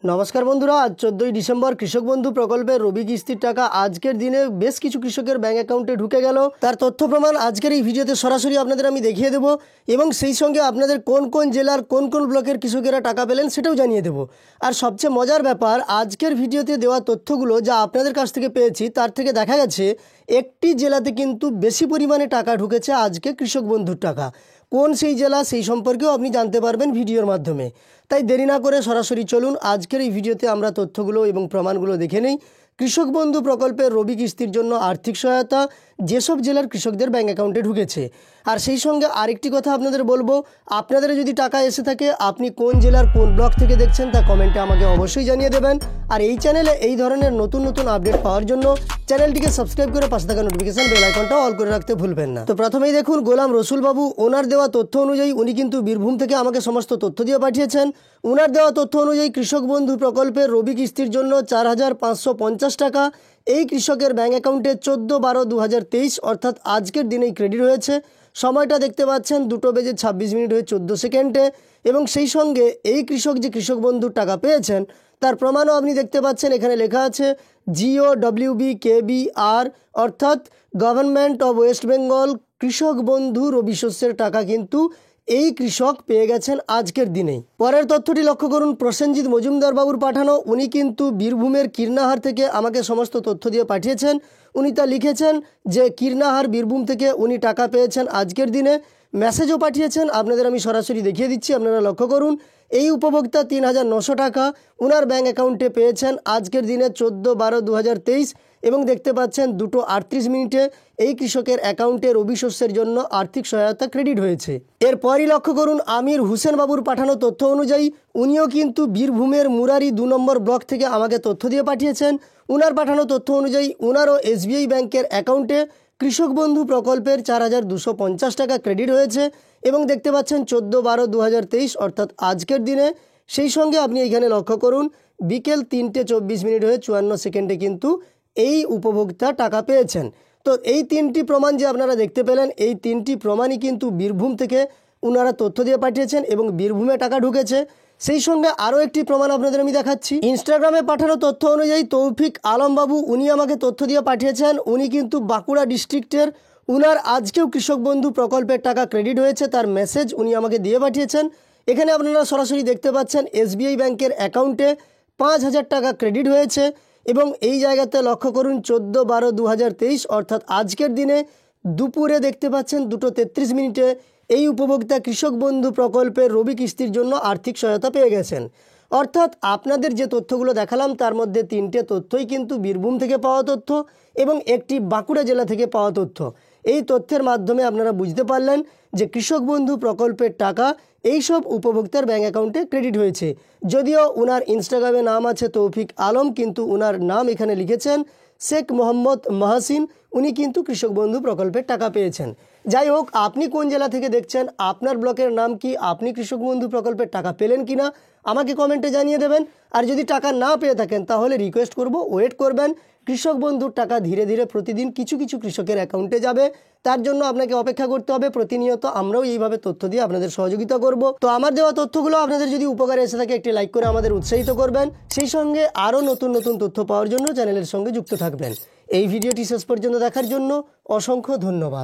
নমস্কার বন্ধুরা, আজ 14ই ডিসেম্বর কৃষক বন্ধু প্রকল্পের রবি কিস্তির টাকা আজকের দিনে বেশ কিছু কৃষকের ব্যাংক অ্যাকাউন্টে ঢুকে গেল। তার তথ্য প্রমাণ আজকের এই ভিডিওতে সরাসরি আপনাদের আমি দেখিয়ে দেবো এবং সেই সঙ্গে আপনাদের কোন কোন জেলার কোন কোন ব্লকের কৃষকেরা টাকা পেলেন সেটাও জানিয়ে দেবো। আর সবচেয়ে মজার ব্যাপার, আজকের ভিডিওতে দেওয়া তথ্যগুলো যা আপনাদের কাছ থেকে পেয়েছি তার থেকে দেখা গেছে একটি জেলাতে কিন্তু বেশি পরিমাণে টাকা ঢুকেছে আজকে কৃষক বন্ধুর টাকা। কোন সেই জেলা সেই সম্পর্কেও আপনি জানতে পারবেন ভিডিওর মাধ্যমে। তাই দেরি না করে সরাসরি চলুন আজকের এই ভিডিওতে আমরা তথ্যগুলো এবং প্রমাণগুলো দেখে নেই। কৃষক বন্ধু প্রকল্পের রবি কিস্তির জন্য আর্থিক সহায়তা যেসব জেলার কৃষকদের ব্যাংক অ্যাকাউন্টে ঢুকেছে। আর সেই সঙ্গে আরেকটি কথা আপনাদের বলবো, আপনাদের যদি টাকা এসে থাকে আপনি কোন জেলার কোন ব্লক থেকে দেখছেন তা কমেন্টে আমাকে অবশ্যই জানিয়ে দেবেন। আর এই চ্যানেলে এই ধরনের নতুন নতুন আপডেট পাওয়ার জন্য চ্যানেলটিকে সাবস্ক্রাইব করে পাশে থাকা নোটিফিকেশন বেল আইকনটা অল করে রাখতে ভুলবেন না। তো প্রথমেই দেখুন, গোলাম রসুল বাবু, ওনার দেওয়া তথ্য অনুযায়ী উনি কিন্তু বীরভূম থেকে আমাকে সমস্ত তথ্য দিয়ে পাঠিয়েছেন। ওনার দেওয়া তথ্য অনুযায়ী কৃষক বন্ধু প্রকল্পের রবি কিস্তির জন্য 4,550 টাকা এই কৃষকের ব্যাংক অ্যাকাউন্টে 14/12/2023 অর্থাৎ আজকের দিনেই ক্রেডিট হয়েছে। সময়টা দেখতে পাচ্ছেন 2:26:14 এবং সেই সঙ্গে এই কৃষক যে কৃষক বন্ধুর টাকা পেয়েছেন তার প্রমাণও আপনি দেখতে পাচ্ছেন। এখানে লেখা আছে GOWBKBR অর্থাৎ গভর্নমেন্ট অফ ওয়েস্ট বেঙ্গল কৃষক বন্ধু রবি শস্যের টাকা কিন্তু এই কৃষক পেয়ে গেছেন আজকের দিনেই। পরের তথ্যটি লক্ষ্য করুন, প্রসেনজিৎ মজুমদার বাবুর পাঠানো। উনি কিন্তু বীরভূমের কীর্ণাহার থেকে আমাকে সমস্ত তথ্য দিয়ে পাঠিয়েছেন। উনি তা লিখেছেন যে কীর্ণাহার বীরভূম থেকে উনি টাকা পেয়েছেন আজকের দিনে। মেসেজও পাঠিয়েছেন, আপনাদের আমি সরাসরি দেখিয়ে দিচ্ছি, আপনারা লক্ষ্য করুন। এই উপভোক্তা 3,900 টাকা ওনার ব্যাংক অ্যাকাউন্টে পেয়েছেন আজকের দিনে 14/12/2023 এবং দেখতে পাচ্ছেন 2:38 এই কৃষকের অ্যাকাউন্টে রবি শস্যের জন্য আর্থিক সহায়তা ক্রেডিট হয়েছে। এরপরই লক্ষ্য করুন, আমির হোসেন বাবুর পাঠানো তথ্য অনুযায়ী উনিও কিন্তু বীরভূমের মুরারি 2 নম্বর ব্লক থেকে আমাকে তথ্য দিয়ে পাঠিয়েছেন। উনার পাঠানো তথ্য অনুযায়ী উনারও SBI ব্যাংকের অ্যাকাউন্টে কৃষক বন্ধু প্রকল্পের 4,250 টাকা ক্রেডিট হয়েছে এবং দেখতে পাচ্ছেন 14/12/2023 অর্থাৎ আজকের দিনে। সেই সঙ্গে আপনি এখানে লক্ষ্য করুন, বিকেল 3:24:54 কিন্তু এই উপভোক্তা টাকা পেয়েছেন। তো এই 3টি প্রমাণ যে আপনারা দেখতে পেলেন, এই 3টি প্রমাণই কিন্তু বীরভূম থেকে ওনারা তথ্য দিয়ে পাঠিয়েছেন এবং বীরভূমে টাকা ঢুকেছে। সেই সঙ্গে আরও একটি প্রমাণ আপনাদের আমি দেখাচ্ছি। ইনস্টাগ্রামে পাঠানো তথ্য অনুযায়ী তৌফিক আলম বাবু উনি আমাকে তথ্য দিয়ে পাঠিয়েছেন। উনি কিন্তু বাঁকুড়া ডিস্ট্রিক্টের, উনার আজকেও কৃষক বন্ধু প্রকল্পের টাকা ক্রেডিট হয়েছে, তার মেসেজ উনি আমাকে দিয়ে পাঠিয়েছেন। এখানে আপনারা সরাসরি দেখতে পাচ্ছেন SBI ব্যাংকের অ্যাকাউন্টে 5,000 টাকা ক্রেডিট হয়েছে এবং এই জায়গাতে লক্ষ্য করুন 14/12/2023 অর্থাৎ আজকের দিনে দুপুরে দেখতে পাচ্ছেন 2:33 এই উপভোক্তা কৃষক বন্ধু প্রকল্পের রবি কিস্তির জন্য আর্থিক সহায়তা পেয়ে গেছেন। অর্থাৎ আপনাদের যে তথ্যগুলো দেখালাম তার মধ্যে 3টে তথ্যই কিন্তু বীরভূম থেকে পাওয়া তথ্য এবং একটি বাঁকুড়া জেলা থেকে পাওয়া তথ্য। এই তথ্যের মাধ্যমে আপনারা বুঝতে পারলেন যে কৃষক বন্ধু প্রকল্পের টাকা এইসব উপভোক্তার ব্যাংক অ্যাকাউন্টে ক্রেডিট হয়েছে। যদিও ওনার ইনস্টাগ্রামে নাম আছে তৌফিক আলম, কিন্তু ওনার নাম এখানে লিখেছেন শেখ মোহাম্মদ মাহাসিন, উনি কিন্তু কৃষক বন্ধু প্রকল্পের টাকা পেয়েছেন। যাই হোক, আপনি কোন জেলা থেকে দেখছেন, আপনার ব্লকের নাম কি, আপনি কৃষক বন্ধু প্রকল্পের টাকা পেলেন কিনা আমাকে কমেন্টে জানিয়ে দেবেন। আর যদি টাকা না পেয়ে থাকেন তাহলে রিকোয়েস্ট করব ওয়েট করবেন। কৃষক বন্ধুর টাকা ধীরে ধীরে প্রতিদিন কিছু কিছু কৃষকের অ্যাকাউন্টে যাবে, তার জন্য আপনাকে অপেক্ষা করতে হবে। প্রতিনিয়ত আমরাও এইভাবে তথ্য দিয়ে আপনাদের সহযোগিতা করব। তো আমার দেওয়া তথ্যগুলো আপনাদের যদি উপকারে এসে থাকে একটি লাইক করে আমাদের উৎসাহিত করবেন। সেই সঙ্গে আরও নতুন নতুন তথ্য পাওয়ার জন্য চ্যানেলের সঙ্গে যুক্ত থাকবেন। এই ভিডিওটি শেষ পর্যন্ত দেখার জন্য অসংখ্য ধন্যবাদ।